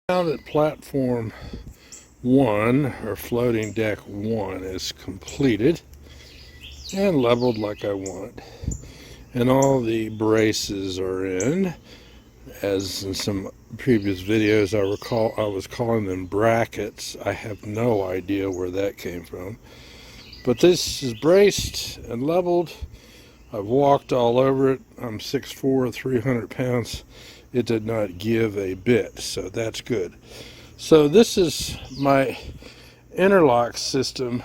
Now that platform 1 or floating deck 1 is completed and leveled like I want, and all the braces are in, as in some previous videos I was calling them brackets. I have no idea where that came from, but this is braced and leveled. I've walked all over it. I'm 6'4", 300 pounds. It did not give a bit, so that's good. So this is my interlock system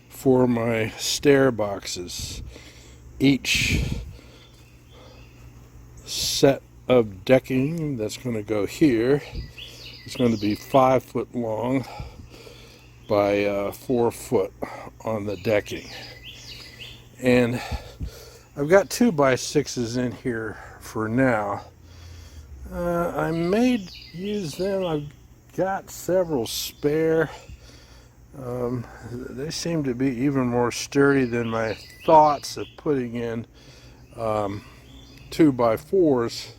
for my stair boxes. Each set of decking that's going to go here is going to be 5 foot long by 4 foot on the decking. And I've got 2x6s in here for now. I may use them. I've got several spare. They seem to be even more sturdy than my thoughts of putting in 2x4s.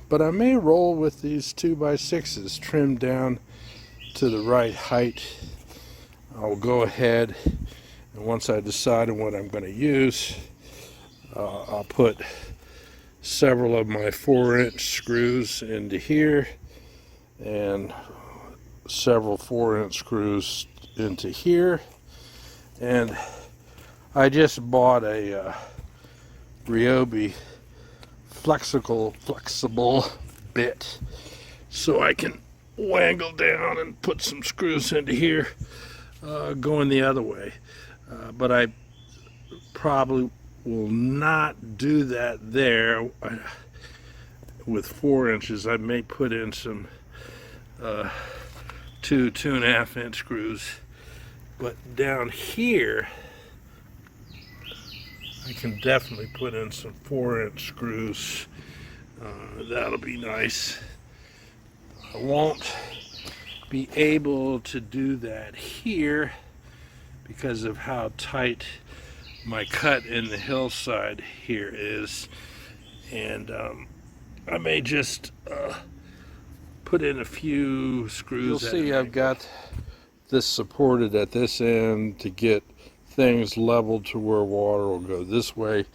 But I may roll with these 2x6s trimmed down to the right height. I'll go ahead, and once I decide on what I'm going to use, I'll put several of my 4-inch screws into here and several 4-inch screws into here. And I just bought a Ryobi flexible bit so I can wangle down and put some screws into here going the other way. But I probably will not do that there. With 4 inches, I may put in some 2.5 inch screws, but down here I can definitely put in some 4-inch screws. That'll be nice. I won't be able to do that here because of how tight my cut in the hillside here is, and I may just put in a few screws. You'll see I've got this supported at this end to get things leveled to where water will go this way.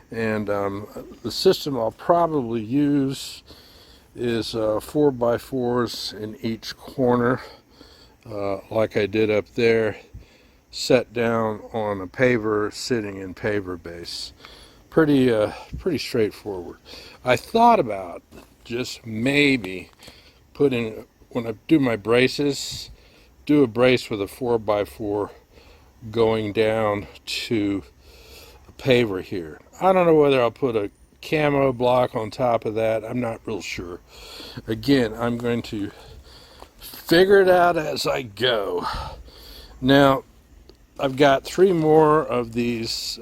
And the system I'll probably use is 4x4s in each corner, like I did up there, set down on a paver, sitting in paver base. Pretty straightforward. I thought about just maybe putting, when I do my braces, do a brace with a 4x4 going down to a paver here. I don't know whether I'll put a camo block on top of that. I'm not real sure. Again, I'm going to figure it out as I go. Now, I've got 3 more of these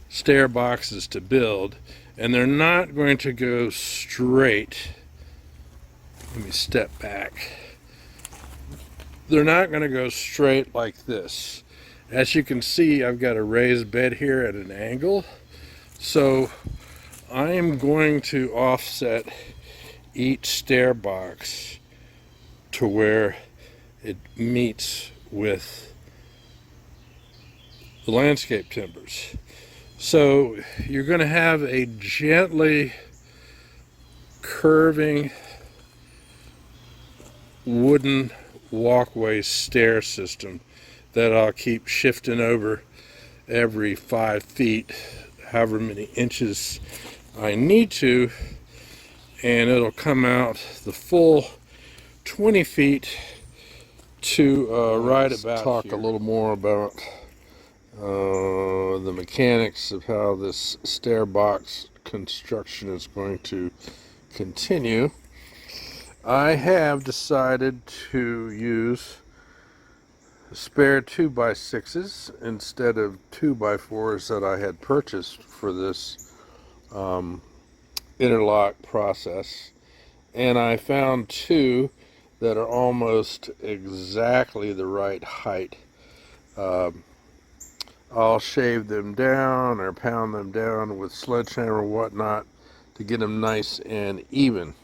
stair boxes to build, and they're not going to go straight. Let me step back. They're not going to go straight like this. As you can see, I've got a raised bed here at an angle, so I am going to offset each stair box to where it meets with the landscape timbers. So you're going to have a gently curving wooden walkway stair system that I'll keep shifting over every 5 feet, however many inches I need to, and it'll come out the full 20 feet to right about talk here. A little more about the mechanics of how this stair box construction is going to continue. I have decided to use spare 2x6s instead of 2x4s that I had purchased for this interlock process, and I found 2 that are almost exactly the right height. I'll shave them down or pound them down with sledgehammer or whatnot to get them nice and even.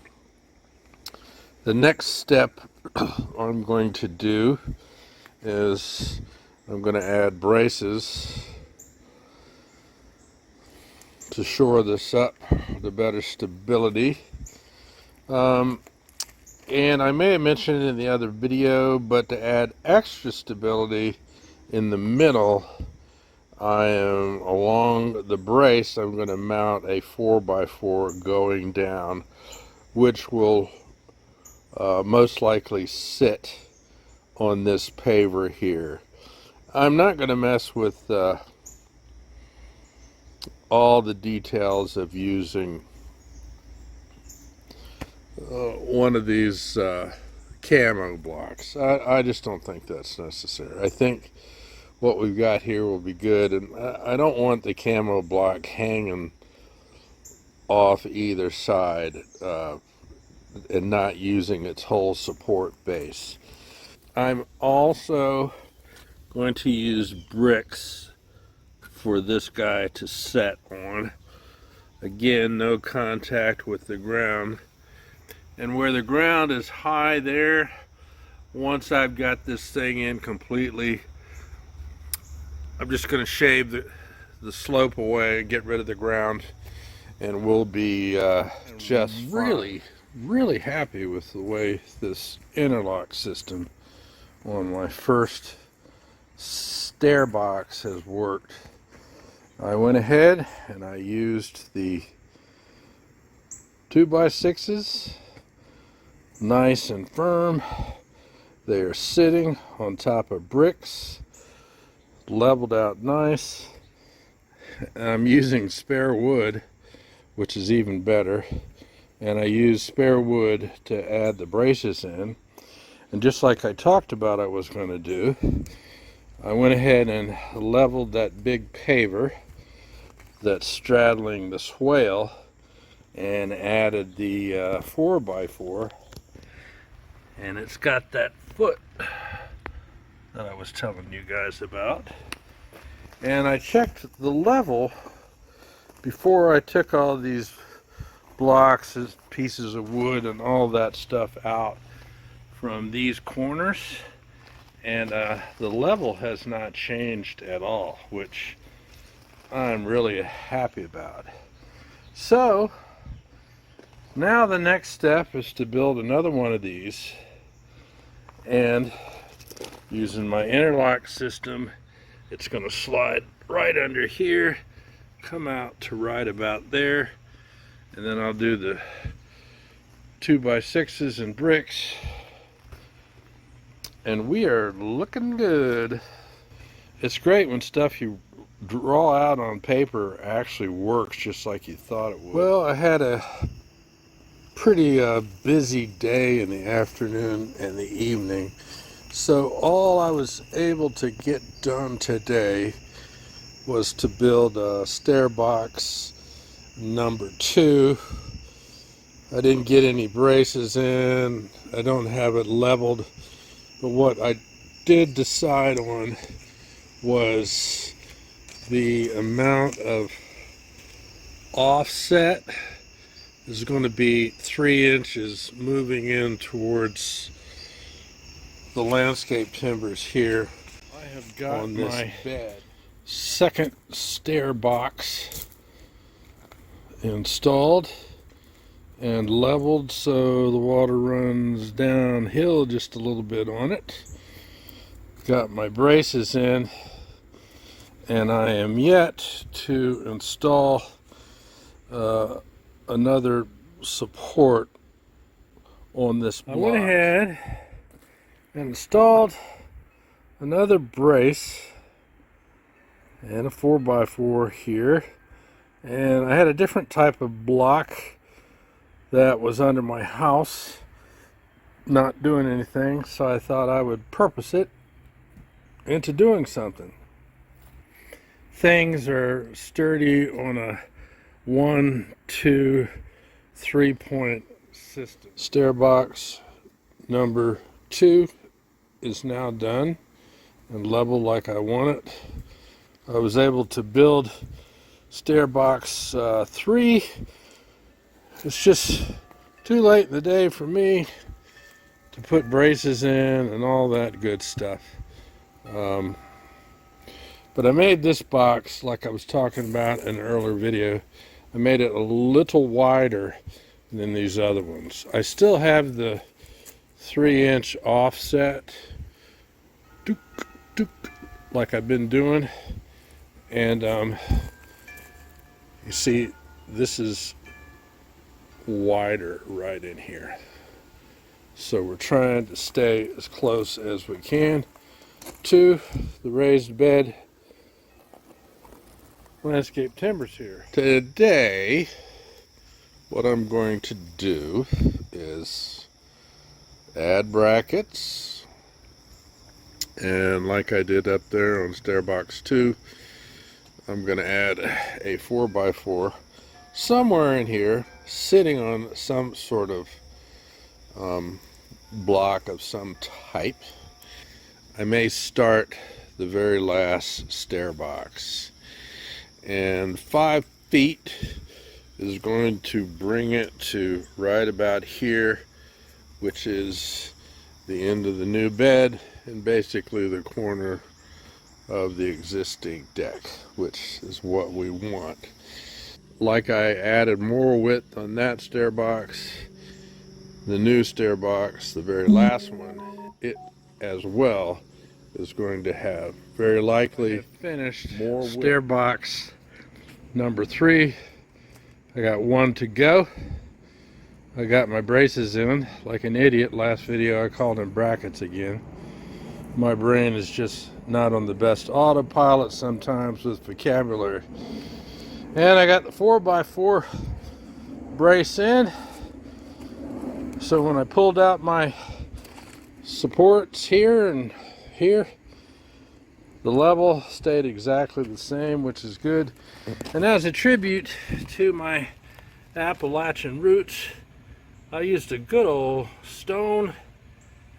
The next step I'm going to do is I'm going to add braces to shore this up, the better stability. And I may have mentioned it in the other video, but to add extra stability in the middle, I am along the brace, I'm going to mount a 4x4 going down, which will most likely sit on this paver here. I'm not going to mess with all the details of using one of these camo blocks. I just don't think that's necessary. I think what we've got here will be good, and I don't want the camo block hanging off either side and not using its whole support base. I'm also going to use bricks for this guy to set on. Again, no contact with the ground. And where the ground is high there, once I've got this thing in completely, I'm just going to shave the slope away and get rid of the ground, and we'll be just really happy with the way this interlock system on my first stair box has worked. I went ahead and I used the 2x6s, nice and firm. They are sitting on top of bricks, leveled out nice. I'm using spare wood, which is even better, and I used spare wood to add the braces in. And just like I talked about I was going to do, I went ahead and leveled that big paver that's straddling the swale and added the 4x4, and it's got that foot that I was telling you guys about. And I checked the level before I took all these blocks, pieces of wood and all that stuff out from these corners, and the level has not changed at all, which I'm really happy about. So now the next step is to build another one of these, and using my interlock system, it's going to slide right under here, come out to right about there, and then I'll do the 2x6s and bricks, and we are looking good. It's great when stuff you draw out on paper actually works just like you thought it would. Well, I had a pretty busy day in the afternoon and the evening, so all I was able to get done today was to build a stair box number 2. I didn't get any braces in, I don't have it leveled, but what I did decide on was the amount of offset is going to be 3 inches moving in towards the landscape timbers here. I have got on this my bed. Second stair box installed and leveled so the water runs downhill just a little bit on it. Got my braces in, and I am yet to install another support on this block. I went ahead and installed another brace and a 4x4 here, and I had a different type of block that was under my house not doing anything, so I thought I would purpose it into doing something. Things are sturdy on a 1, 2, 3-point system. Stair box number 2 is now done and leveled like I want it. I was able to build stair box 3. It's just too late in the day for me to put braces in and all that good stuff. But I made this box, like I was talking about in an earlier video, I made it a little wider than these other ones. I still have the 3-inch offset, like I've been doing, and you see this is wider right in here, so we're trying to stay as close as we can to the raised bed landscape timbers here. Today what I'm going to do is add brackets, and like I did up there on Stairbox 2, I'm going to add a 4x4 somewhere in here, sitting on some sort of block of some type. I may start the very last stair box, and 5 feet is going to bring it to right about here, which is the end of the new bed and basically the corner of the existing deck, which is what we want. Like I added more width on that stair box, the new stair box, the very last one, it as well is going to have very likely finished more stair box number 3. I got 1 to go. I got my braces in like an idiot. Last video I called them brackets again. My brain is just not on the best autopilot sometimes with vocabulary. And I got the 4x4 brace in, so when I pulled out my supports here and here, the level stayed exactly the same, which is good. And as a tribute to my Appalachian roots, I used a good old stone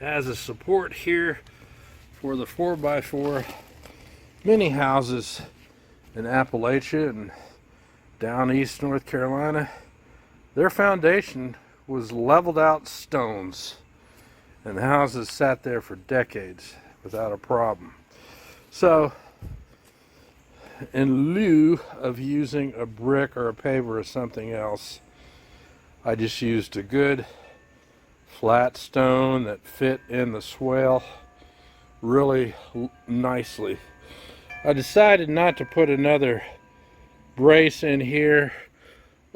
as a support here for the 4x4 mini houses in Appalachia and down east North Carolina. Their foundation was leveled out stones, and the houses sat there for decades without a problem. So in lieu of using a brick or a paver or something else, I just used a good flat stone that fit in the swale really nicely. I decided not to put another brace in here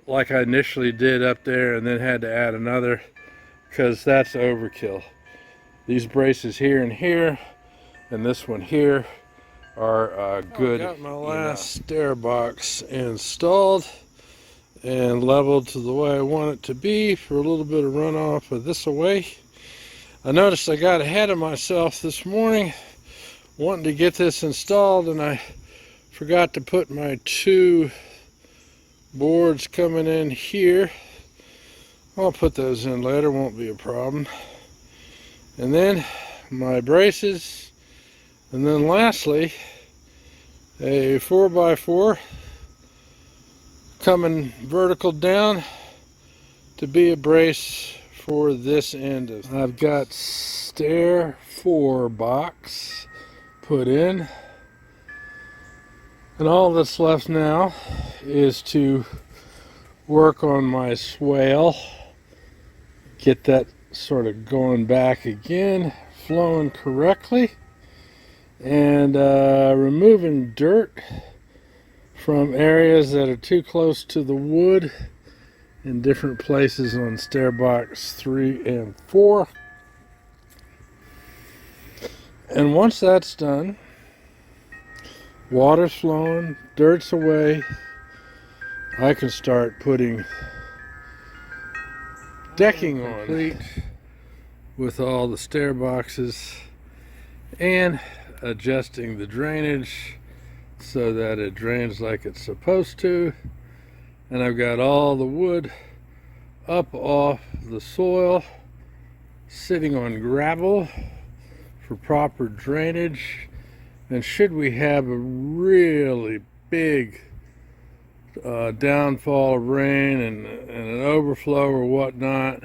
like I initially did up there and then had to add another, because that's overkill. These braces here and here and this one here are good. I got my last stair box installed and leveled to the way I want it to be for a little bit of runoff of this away. I noticed I got ahead of myself this morning wanting to get this installed, and I forgot to put my 2 boards coming in here. I'll put those in later, won't be a problem. And then my braces, and then lastly a 4x4 coming vertical down to be a brace for this end of. I've got stair 4 box put in, and all that's left now is to work on my swale, get that sort of going back again, flowing correctly, and removing dirt from areas that are too close to the wood in different places on stair box 3 and 4. And once that's done, water's flowing, dirt's away, I can start putting decking on, complete with all the stair boxes, and adjusting the drainage so that it drains like it's supposed to. And I've got all the wood up off the soil, sitting on gravel for proper drainage. And should we have a really big downfall of rain and an overflow or whatnot,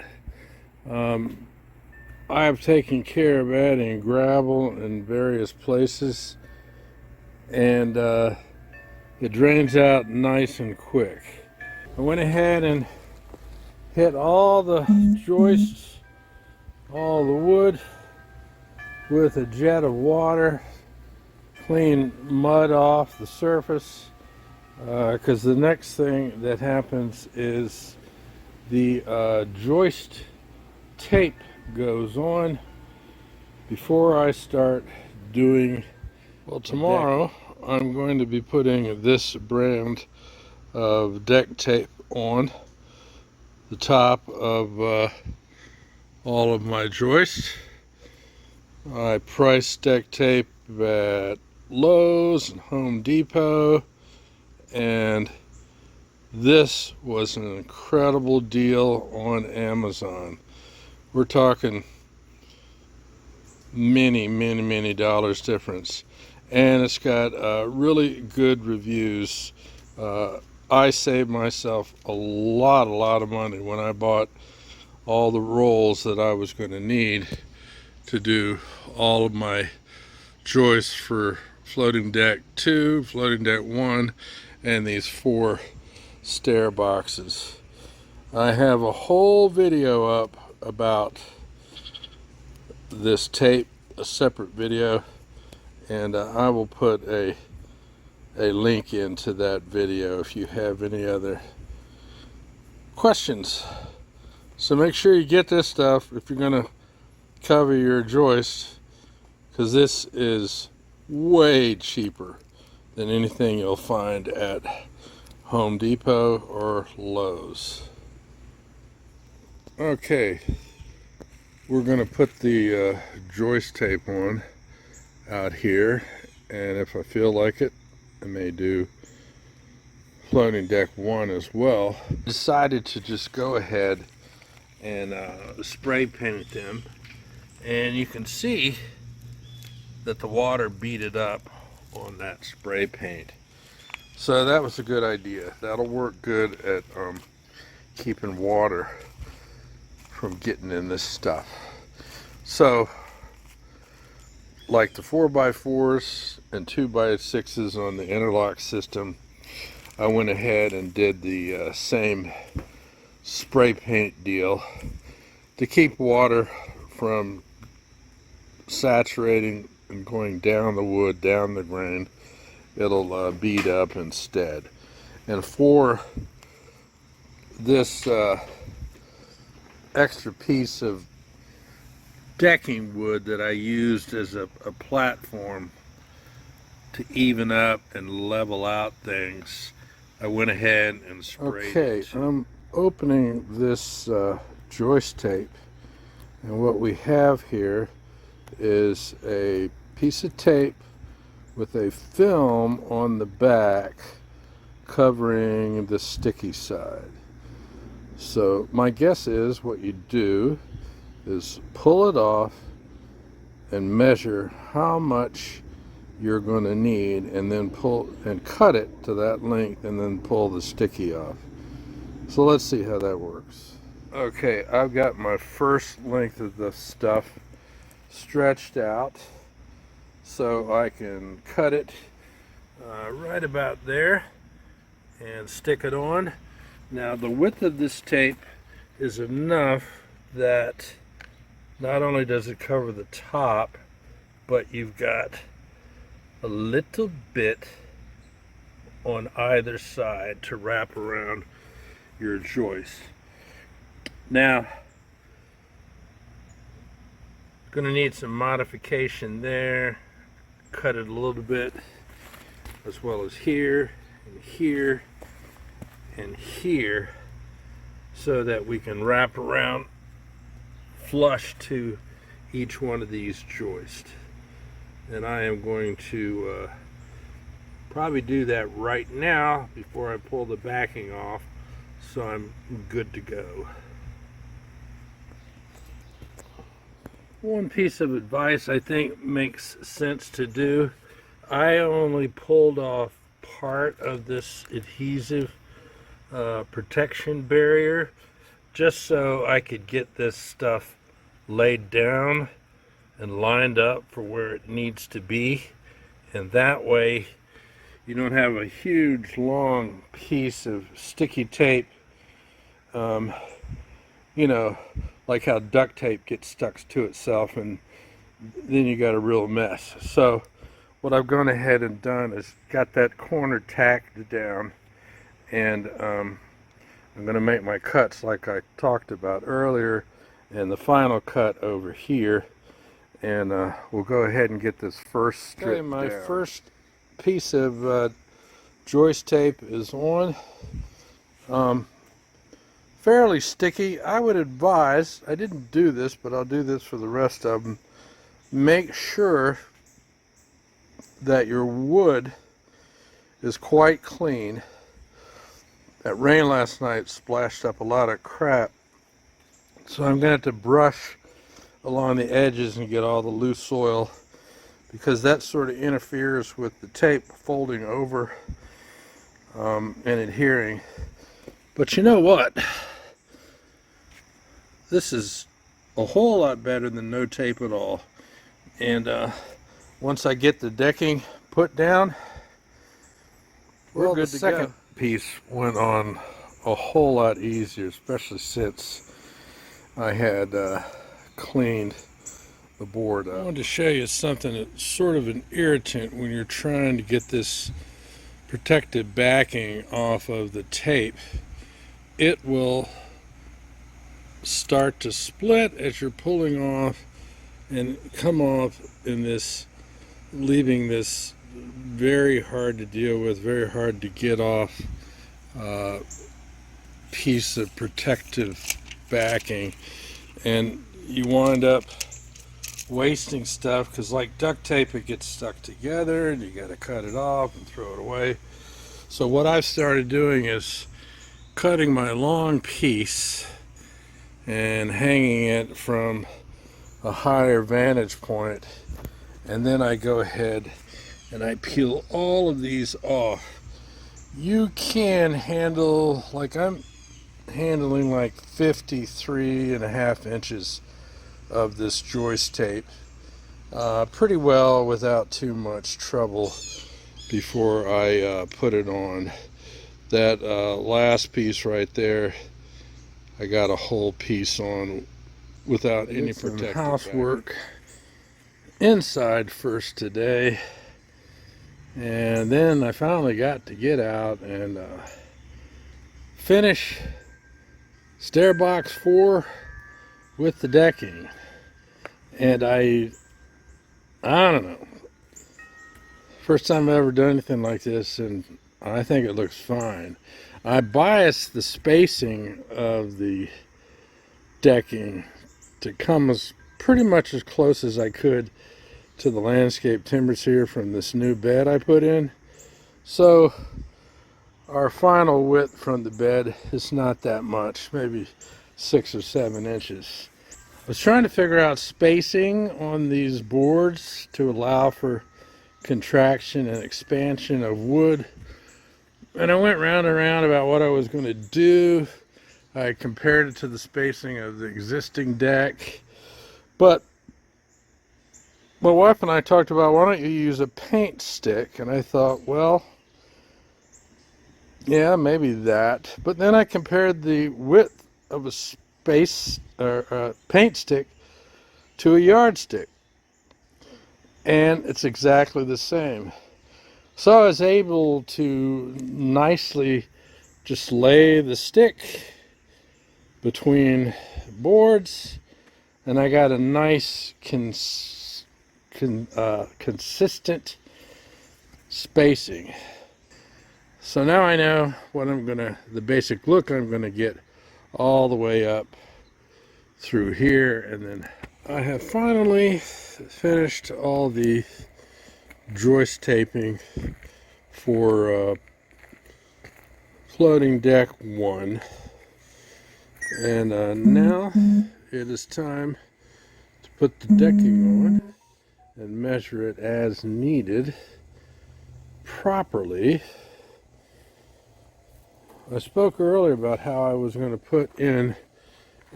I have taken care of adding gravel in various places, and it drains out nice and quick. I went ahead and hit all the joists, all the wood, with a jet of water, clean mud off the surface, because the next thing that happens is the joist tape goes on before I start doing. Well, tomorrow I'm going to be putting this brand of deck tape on the top of all of my joists. I priced deck tape at Lowe's and Home Depot, and this was an incredible deal on Amazon. We're talking many dollars difference, and it's got really good reviews. I saved myself a lot of money when I bought all the rolls that I was going to need to do all of my joists for floating deck 2, floating deck 1, and these 4 stair boxes. I have a whole video up about this tape, a separate video, and I will put a link into that video if you have any other questions. So make sure you get this stuff if you're going to cover your joist, because this is way cheaper than anything you'll find at Home Depot or Lowe's. Okay, we're going to put the joist tape on out here, and if I feel like it, I may do floating deck 1 as well. Decided to just go ahead and spray paint them, and you can see that the water beat it up on that spray paint. So that was a good idea. That'll work good at keeping water from getting in this stuff. So like the 4x4s and 2x6s on the interlock system, I went ahead and did the same spray paint deal to keep water from saturating and going down the wood, down the grain. It'll bead up instead. And for this extra piece of decking wood that I used as a platform to even up and level out things, I went ahead and sprayed it. Okay, I'm opening this joist tape, and what we have here is a piece of tape with a film on the back covering the sticky side. So my guess is what you do is pull it off and measure how much you're going to need, and then pull and cut it to that length, and then pull the sticky off. So let's see how that works. Okay, I've got my first length of the stuff stretched out, so I can cut it right about there and stick it on. Now the width of this tape is enough that not only does it cover the top, but you've got a little bit on either side to wrap around your joist. Now, going to need some modification there. Cut it a little bit, as well as here and here and here, so that we can wrap around flush to each one of these joists. And I am going to probably do that right now before I pull the backing off, so I'm good to go. One piece of advice I think makes sense to do: I only pulled off part of this adhesive protection barrier just so I could get this stuff laid down and lined up for where it needs to be, and that way you don't have a huge long piece of sticky tape, you know, like how duct tape gets stuck to itself, and then you got a real mess. So what I've gone ahead and done is got that corner tacked down, and I'm going to make my cuts like I talked about earlier, and the final cut over here, and we'll go ahead and get this first strip down. My first piece of joist tape is on. Fairly sticky. I would advise, I didn't do this, but I'll do this for the rest of them, make sure that your wood is quite clean. That rain last night splashed up a lot of crap, so I'm going to have to brush along the edges and get all the loose soil, because that sort of interferes with the tape folding over and adhering. But you know what? This is a whole lot better than no tape at all. And once I get the decking put down, we're good to go. The second piece went on a whole lot easier, especially since I had cleaned the board up. I wanted to show you something that's sort of an irritant when you're trying to get this protective backing off of the tape. It will start to split as you're pulling off and come off in this, leaving this very hard to deal with, very hard to get off piece of protective backing, and you wind up wasting stuff, because like duct tape, it gets stuck together and you got to cut it off and throw it away. So what I've started doing is cutting my long piece and hanging it from a higher vantage point, and then I go ahead and I peel all of these off. You can handle, like I'm handling like 53.5 inches of this joist tape pretty well without too much trouble before I put it on. That last piece right there, I got a whole piece on without any protective housework inside first today, and then I finally got to get out and finish stair box 4 with the decking. And I don't know, first time I've ever done anything like this, and I think it looks fine. I biased the spacing of the decking to come as pretty much as close as I could to the landscape timbers here from this new bed I put in. So our final width from the bed is not that much, maybe 6 or 7 inches. I was trying to figure out spacing on these boards to allow for contraction and expansion of wood, and I went round and round about what I was going to do. I compared it to the spacing of the existing deck, but my wife and I talked about, why don't you use a paint stick? And I thought, well, yeah, maybe that. But then I compared the width of a space or paint stick to a yardstick, and it's exactly the same. So I was able to nicely just lay the stick between boards, and I got a nice consistent spacing. So now I know what the basic look I'm gonna get all the way up through here, and then I have finally finished all the joist taping for floating deck 1, and now it is time to put the decking on and measure it as needed properly. I spoke earlier about how I was going to put in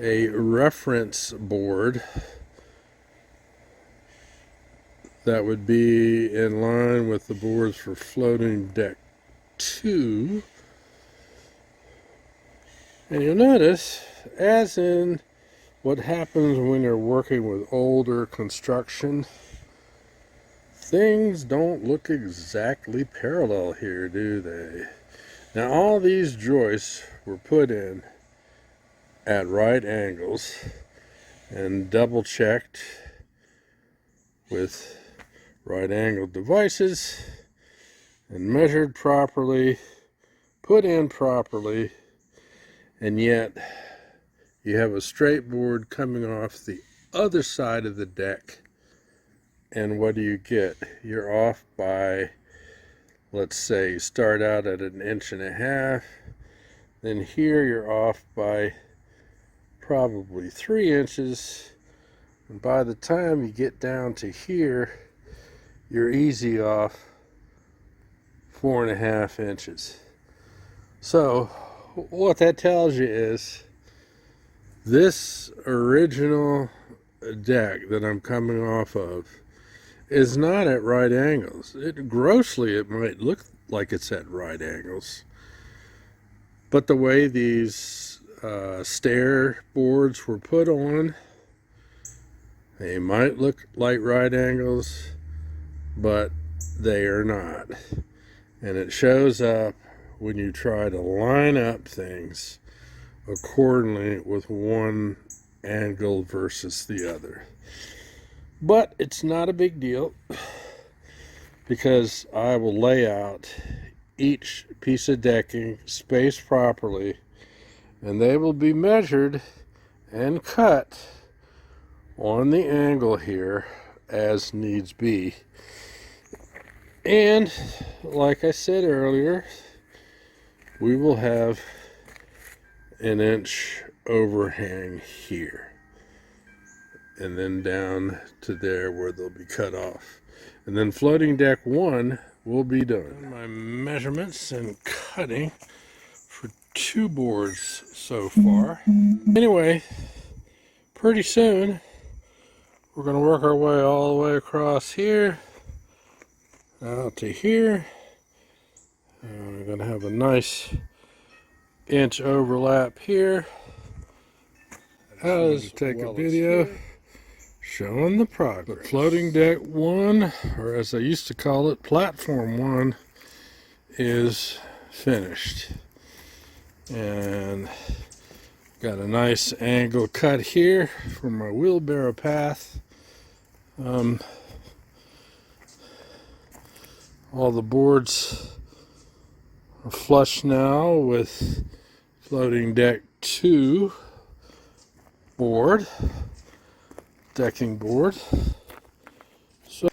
a reference board that would be in line with the boards for floating deck 2. And you'll notice, as in what happens when you're working with older construction, things don't look exactly parallel here, do they? Now, all these joists were put in at right angles and double checked with right angled devices and measured properly, put in properly, and yet you have a straight board coming off the other side of the deck, and what do you get? You're off by, let's say, you start out at 1.5 inches, then here you're off by probably 3 inches, and by the time you get down to here, you're easy off 4.5 inches. So what that tells you is this original deck that I'm coming off of is not at right angles. Grossly, it might look like it's at right angles, but the way these stair boards were put on, they might look like right angles, but they are not. And it shows up when you try to line up things accordingly with one angle versus the other. But it's not a big deal, because I will lay out each piece of decking spaced properly, and they will be measured and cut on the angle here as needs be. And like I said earlier, we will have 1 inch overhang here, and then down to there where they'll be cut off. And then floating deck 1 will be done. My measurements and cutting for 2 boards so far. Anyway, pretty soon we're going to work our way all the way across here out to here. We're going to have a nice inch overlap here. I'll take a video showing the progress. But floating deck 1, or as I used to call it, platform 1, is finished. And got a nice angle cut here for my wheelbarrow path. All the boards are flush now with floating deck 2 board, decking board. So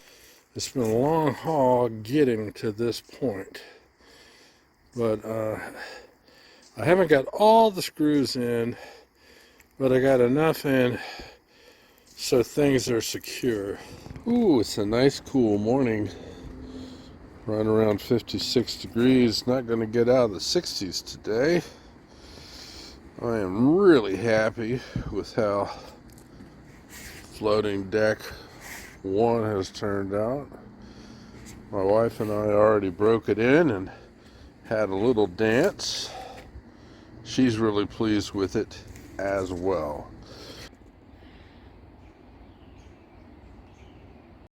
it's been a long haul getting to this point, but I haven't got all the screws in, but I got enough in so things are secure. Ooh, it's a nice cool morning, right around 56 degrees. Not going to get out of the 60s today. I am really happy with how floating deck 1 has turned out. My wife and I already broke it in and had a little dance. She's really pleased with it as well.